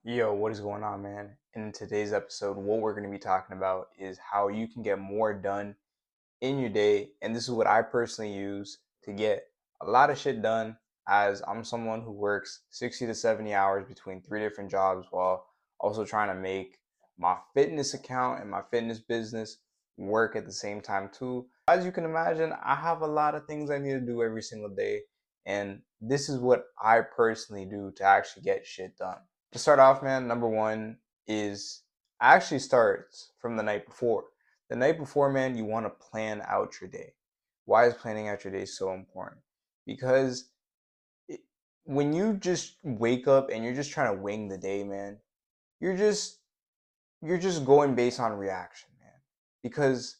Yo, what is going on, man? In today's episode, what we're going to be talking about is how you can get more done in your day. And this is what I personally use to get a lot of shit done, as I'm someone who works 60 to 70 hours between three different jobs while also trying to make my fitness account and my fitness business work at the same time, too. As you can imagine, I have a lot of things I need to do every single day. And this is what I personally do to actually get shit done. To start off, man, number one is actually starts from the night before. The night before, man, you want to plan out your day. Why is planning out your day so important? Because it, when you just wake up and you're just trying to wing the day, man, you're just you're just going based on reaction, man. Because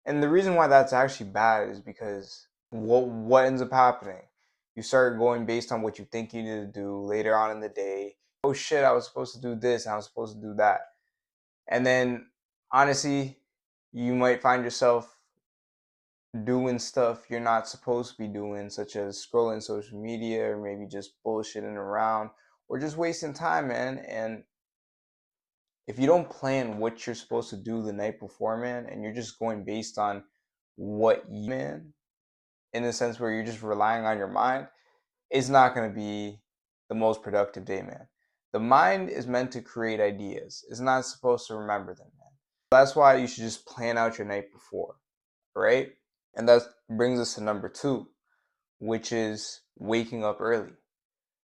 and the reason why that's actually bad is because what ends up happening? You start going based on what you think you need to do later on in the day. Oh shit, I was supposed to do this and I was supposed to do that. And then honestly, you might find yourself doing stuff you're not supposed to be doing, such as scrolling social media or maybe just bullshitting around or just wasting time, man. And if you don't plan what you're supposed to do the night before, man, and you're just going based on what you, man, in the sense where you're just relying on your mind, it's not going to be the most productive day, man. The mind is meant to create ideas. It's not supposed to remember them, man. That's why you should just plan out your night before, right? And that brings us to number two, which is waking up early.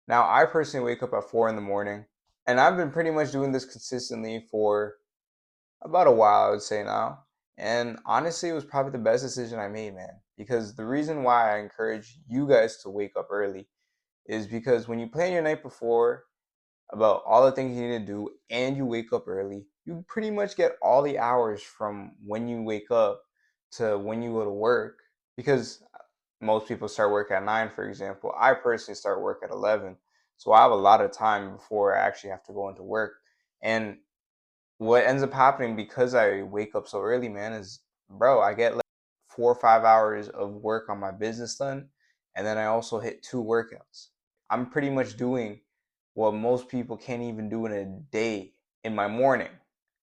Now, I personally wake up at 4 in the morning, and I've been pretty much doing this consistently for about a while, I would say now. And honestly, it was probably the best decision I made, man. Because the reason why I encourage you guys to wake up early is because when you plan your night before about all the things you need to do and you wake up early, you pretty much get all the hours from when you wake up to when you go to work. Because most people start work at 9, for example. I personally start work at 11. So I have a lot of time before I actually have to go into work. And what ends up happening because I wake up so early, man, is bro, I get like 4 or 5 hours of work on my business done, and then I also hit two workouts. I'm pretty much doing what most people can't even do in a day in my morning.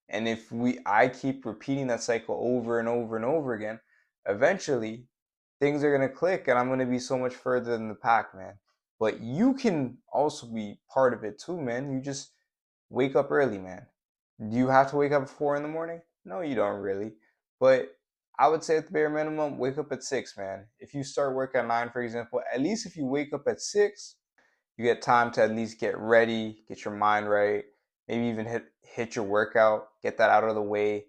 And if I keep repeating that cycle over and over and over again, eventually things are gonna click and I'm gonna be so much further than the pack, man. But you can also be part of it too, man. You just wake up early, man. Do you have to wake up at 4 in the morning? No, you don't really. But I would say at the bare minimum, wake up at 6, man. If you start work at 9, for example, at least if you wake up at 6, you get time to at least get ready, get your mind right, maybe even hit your workout, get that out of the way.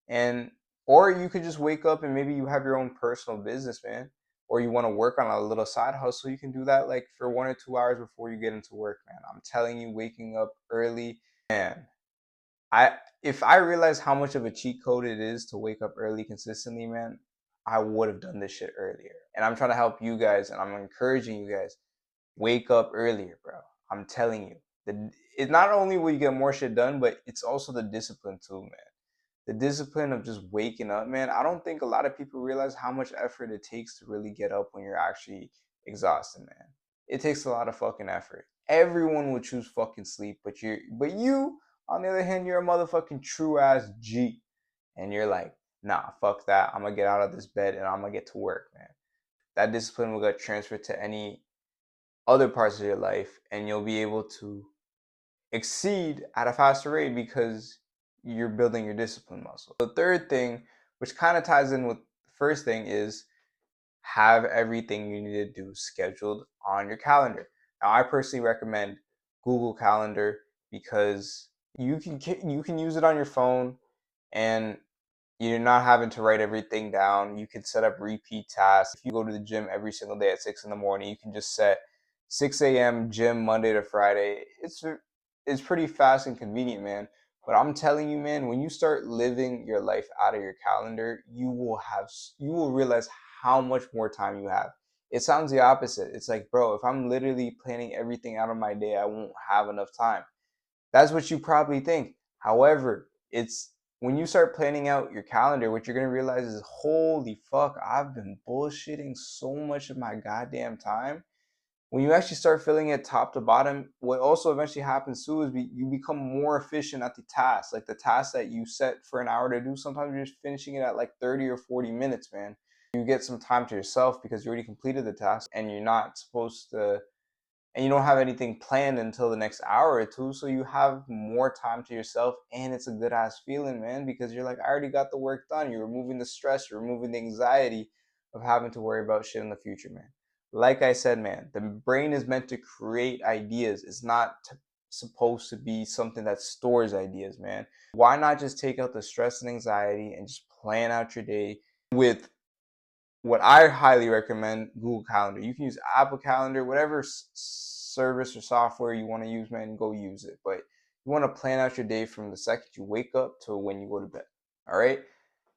And or you could just wake up and maybe you have your own personal business, man. Or you want to work on a little side hustle, you can do that like for 1 or 2 hours before you get into work, man. I'm telling you, waking up early, man. I if I realized how much of a cheat code it is to wake up early consistently, man, I would have done this shit earlier. And I'm trying to help you guys and I'm encouraging you guys, wake up earlier, bro. I'm telling you. It's not only will you get more shit done, but it's also the discipline too, man. The discipline of just waking up, man. I don't think a lot of people realize how much effort it takes to really get up when you're actually exhausted, man. It takes a lot of fucking effort. Everyone would choose fucking sleep, but you, on the other hand, you're a motherfucking true ass G. And you're like, nah, fuck that. I'm gonna get out of this bed and I'm gonna get to work, man. That discipline will get transferred to any other parts of your life and you'll be able to exceed at a faster rate because you're building your discipline muscle. The third thing, which kind of ties in with the first thing, is have everything you need to do scheduled on your calendar. Now, I personally recommend Google Calendar because you can use it on your phone and you're not having to write everything down. You can set up repeat tasks. If you go to the gym every single day at 6 in the morning, you can just set 6 a.m. gym Monday to Friday. It's pretty fast and convenient, man. But I'm telling you, man, when you start living your life out of your calendar, you will realize how much more time you have. It sounds the opposite. It's like, bro, if I'm literally planning everything out of my day, I won't have enough time. That's what you probably think. However, it's when you start planning out your calendar, what you're gonna realize is, holy fuck, I've been bullshitting so much of my goddamn time when you actually start filling it top to bottom, what also eventually happens too is you become more efficient at the task. Like the task that you set for an hour to do, sometimes you're just finishing it at like 30 or 40 minutes, man. You get some time to yourself because you already completed the task and you're not supposed to, and you don't have anything planned until the next hour or two. So you have more time to yourself, and it's a good ass feeling, man, because you're like, I already got the work done. You're removing the stress, you're removing the anxiety of having to worry about shit in the future, man. Like I said, man, the brain is meant to create ideas. It's not supposed to be something that stores ideas, man. Why not just take out the stress and anxiety and just plan out your day with what I highly recommend, Google Calendar. You can use Apple Calendar, whatever service or software you want to use, man, go use it. But you want to plan out your day from the second you wake up to when you go to bed. All right.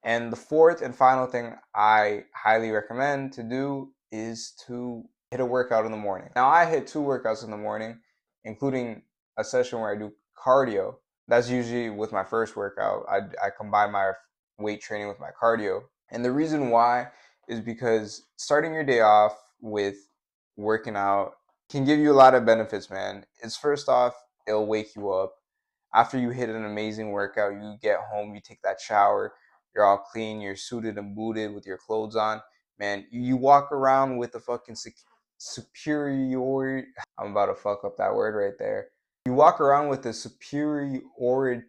And the fourth and final thing I highly recommend to do is to hit a workout in the morning. Now, I hit 2 workouts in the morning, including a session where I do cardio. That's usually with my first workout. I combine my weight training with my cardio. And the reason why is because starting your day off with working out can give you a lot of benefits, man. It's first off, it'll wake you up. After you hit an amazing workout, you get home, you take that shower, you're all clean, you're suited and booted with your clothes on. Man, you walk around with a fucking superiority. I'm about to fuck up that word right there. You walk around with a superiority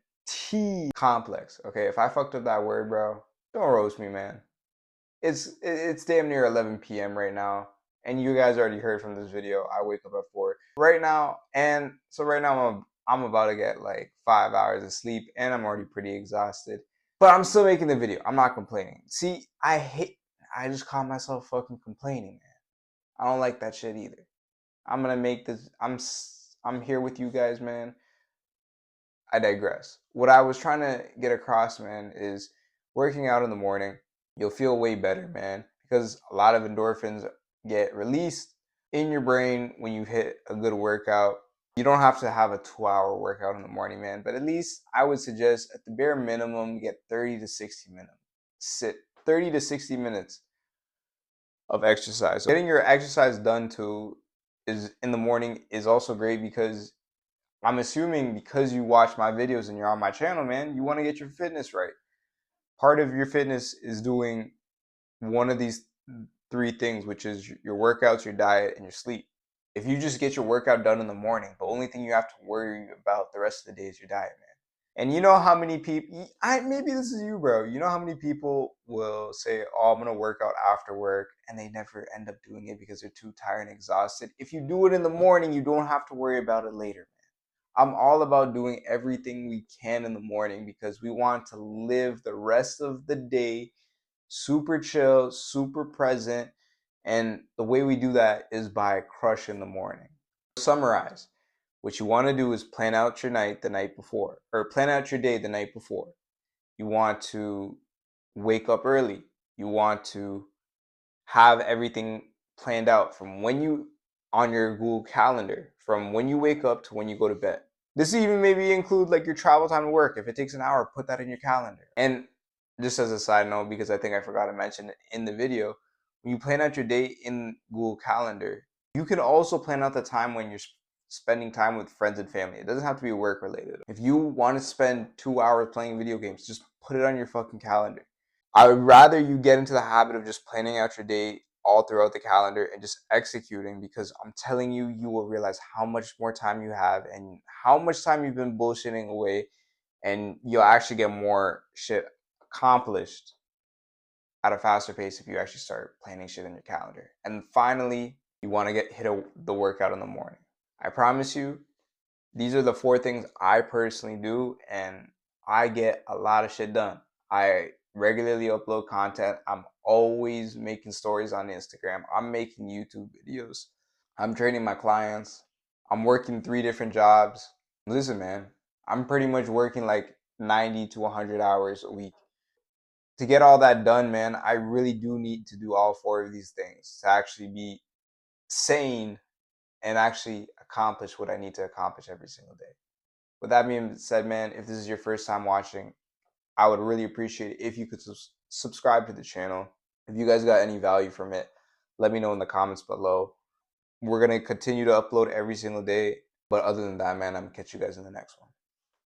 complex. Okay, if I fucked up that word, bro, don't roast me, man. It's damn near 11 p.m. right now, and you guys already heard from this video. I wake up at 4 right now, and so right now I'm about to get like 5 hours of sleep, and I'm already pretty exhausted. But I'm still making the video. I'm not complaining. See, I just caught myself fucking complaining, man. I don't like that shit either. I'm gonna make this. I'm here with you guys, man. I digress. What I was trying to get across, man, is working out in the morning, you'll feel way better, man, because a lot of endorphins get released in your brain when you hit a good workout. You don't have to have a 2 hour workout in the morning, man, but at least I would suggest at the bare minimum, get 30 to 60 minutes. 30 to 60 minutes of exercise. So getting your exercise done too is in the morning is also great because I'm assuming because you watch my videos and you're on my channel, man, you want to get your fitness right. Part of your fitness is doing one of these 3 things, which is your workouts, your diet, and your sleep. If you just get your workout done in the morning, the only thing you have to worry about the rest of the day is your diet, man. And you know how many people, maybe this is you, bro. You know how many people will say, oh, I'm going to work out after work, and they never end up doing it because they're too tired and exhausted. If you do it in the morning, you don't have to worry about it later. I'm all about doing everything we can in the morning because we want to live the rest of the day super chill, super present. And the way we do that is by crushing the morning. To summarize, what you want to do is plan out your night the night before, or plan out your day the night before. You want to wake up early. You want to have everything planned out from when you on your Google Calendar, from when you wake up to when you go to bed. This even maybe include like your travel time to work. If it takes an hour, put that in your calendar. And just as a side note, because I think I forgot to mention it in the video, when you plan out your day in Google Calendar, you can also plan out the time when you're spending time with friends and family. It doesn't have to be work related. If you want to spend 2 hours playing video games, just put it on your fucking calendar. I would rather you get into the habit of just planning out your day all throughout the calendar and just executing, because I'm telling you, you will realize how much more time you have and how much time you've been bullshitting away, and you'll actually get more shit accomplished at a faster pace if you actually start planning shit in your calendar. And finally, you want to the workout in the morning. I promise you, these are the 4 things I personally do, and I get a lot of shit done. I regularly upload content. I'm always making stories on Instagram. I'm making YouTube videos. I'm training my clients. I'm working 3 different jobs. Listen, man, I'm pretty much working like 90 to 100 hours a week. To get all that done, man, I really do need to do all 4 of these things to actually be sane and actually accomplish what I need to accomplish every single day. With that being said, man, if this is your first time watching, I would really appreciate it if you could subscribe to the channel. If you guys got any value from it, let me know in the comments below. we're going to continue to upload every single day. But other than that, man, I'm going to catch you guys in the next one.